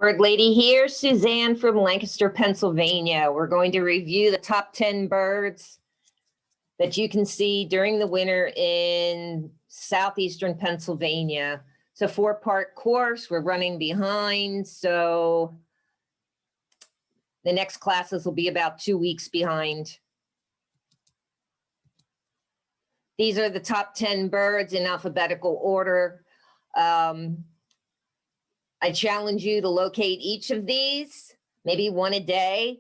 Bird Lady here, Suzanne from Lancaster, Pennsylvania. We're going to review the top 10 birds that you can see during the winter in southeastern Pennsylvania. It's a 4-part course. We're running behind, so the next classes will be about 2 weeks behind. These are the top 10 birds in alphabetical order. I challenge you to locate each of these, maybe one a day.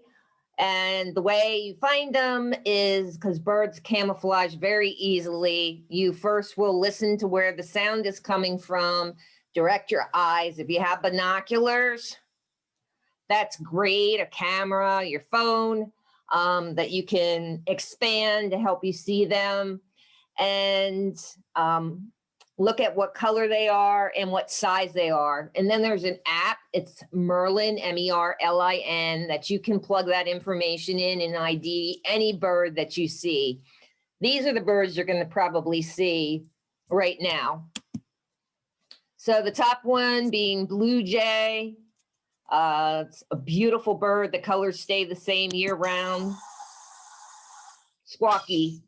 And the way you find them is because birds camouflage very easily. You first will listen to where the sound is coming from, direct your eyes. If you have binoculars, that's great, a camera, your phone, that you can expand to help you see them. And look at what color they are and what size they are. And then there's an app, it's Merlin, M-E-R-L-I-N, that you can plug that information in and ID any bird that you see. These are the birds you're gonna probably see right now. So the top one being blue jay. It's a beautiful bird. The colors stay the same year round. Squawky.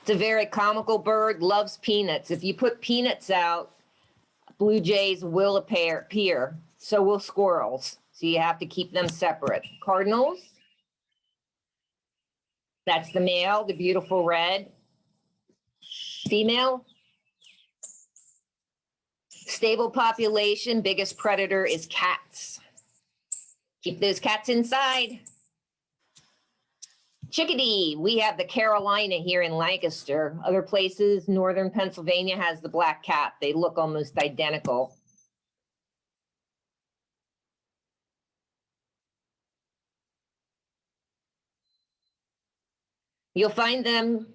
It's a very comical bird, loves peanuts. If you put peanuts out, blue jays will appear. So will squirrels. So you have to keep them separate. Cardinals. That's the male, the beautiful red. Female. Stable population, biggest predator is cats. Keep those cats inside. Chickadee, we have the Carolina here in Lancaster. Other places, northern Pennsylvania has the black cap. They look almost identical. You'll find them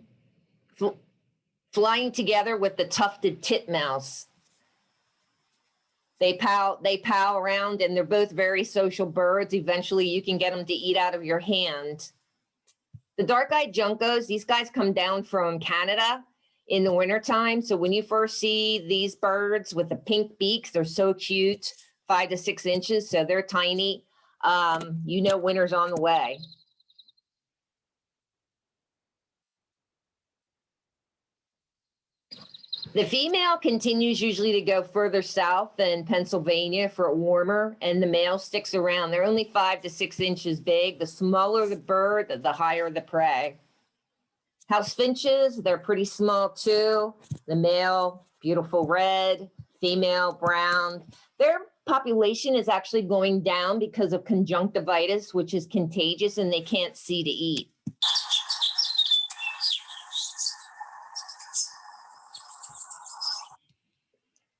flying together with the tufted titmouse. They pow around, and they're both very social birds. Eventually, you can get them to eat out of your hand. The dark-eyed juncos, these guys come down from Canada in the wintertime. So when you first see these birds with the pink beaks, they're so cute, 5 to 6 inches, so they're tiny. You know winter's on the way. The female continues usually to go further south than Pennsylvania for warmer, and the male sticks around. They're only 5 to 6 inches big. The smaller the bird, the higher the prey. House finches, they're pretty small too. The male, beautiful red, female, brown. Their population is actually going down because of conjunctivitis, which is contagious, and they can't see to eat.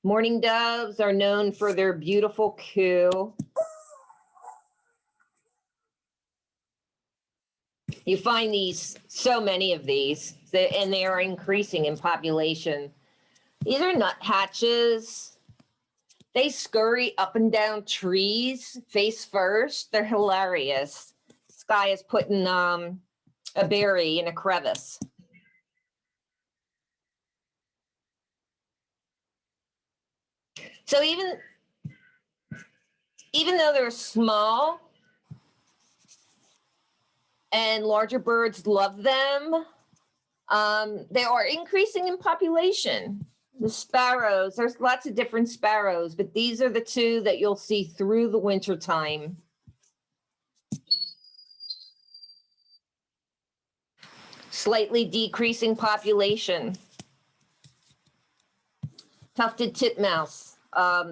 Mourning doves are known for their beautiful coo. You find so many of these, and they are increasing in population. These are nuthatches. They scurry up and down trees, face first. They're hilarious. This guy is putting a berry in a crevice. So even though they're small and larger birds love them, they are increasing in population. The sparrows, there's lots of different sparrows, but these are the two that you'll see through the winter time. Slightly decreasing population. Tufted titmouse.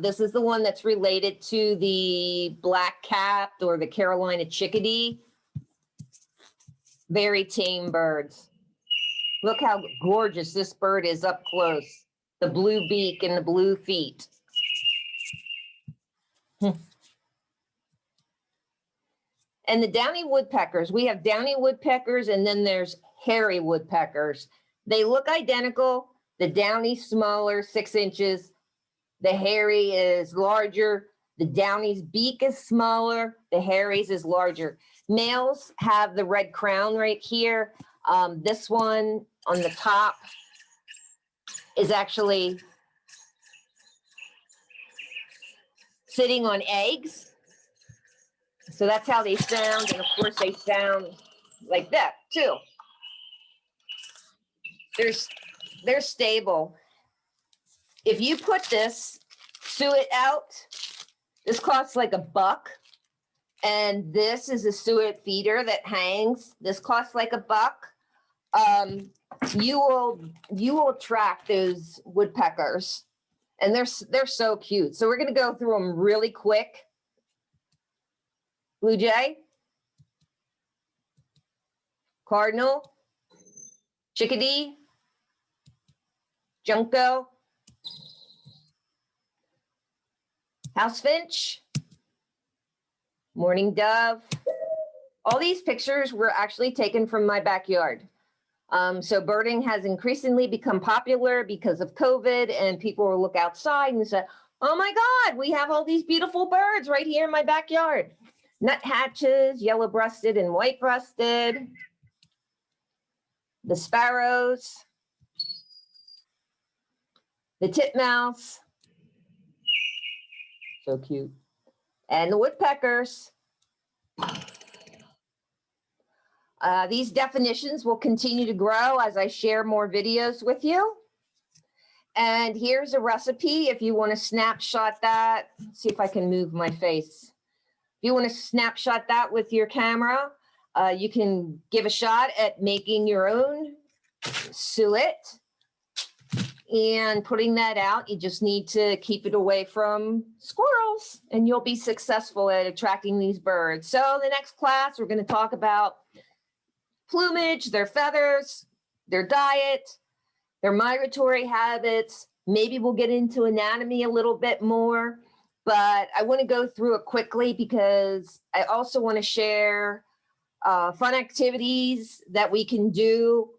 This is the one that's related to the black-capped or the Carolina chickadee. Very tame birds. Look how gorgeous this bird is up close. The blue beak and the blue feet. And the downy woodpeckers. We have downy woodpeckers, and then there's hairy woodpeckers. They look identical. The downy smaller, 6 inches. The hairy is larger. The downy's beak is smaller. The hairy's is larger. Males have the red crown right here. This one on the top is actually sitting on eggs. So that's how they sound. And of course they sound like that too. They're stable. If you put this suet out, this costs like $1. And this is a suet feeder that hangs. This costs like $1. You will attract those woodpeckers, and they're so cute. So we're gonna go through them really quick. Blue jay, cardinal, chickadee, junco, house finch, mourning dove. All these pictures were actually taken from my backyard. So birding has increasingly become popular because of COVID, and people will look outside and say, oh my God, we have all these beautiful birds right here in my backyard. Nuthatches, yellow-breasted and white-breasted, the sparrows, the titmouse, so cute, and the woodpeckers. These definitions will continue to grow as I share more videos with you. And here's a recipe if you want to snapshot that. Let's see if I can move my face. If you want to snapshot that with your camera, you can give a shot at making your own suet and putting that out. You just need to keep it away from squirrels and you'll be successful at attracting these birds. So the next class, we're going to talk about plumage, their feathers, their diet, their migratory habits. Maybe we'll get into anatomy a little bit more, but I want to go through it quickly because I also want to share fun activities that we can do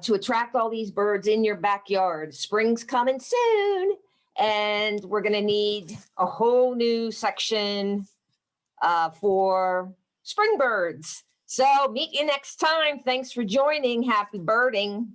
to attract all these birds in your backyard. Spring's coming soon, and we're going to need a whole new section for spring birds. So meet you next time. Thanks for joining. Happy birding.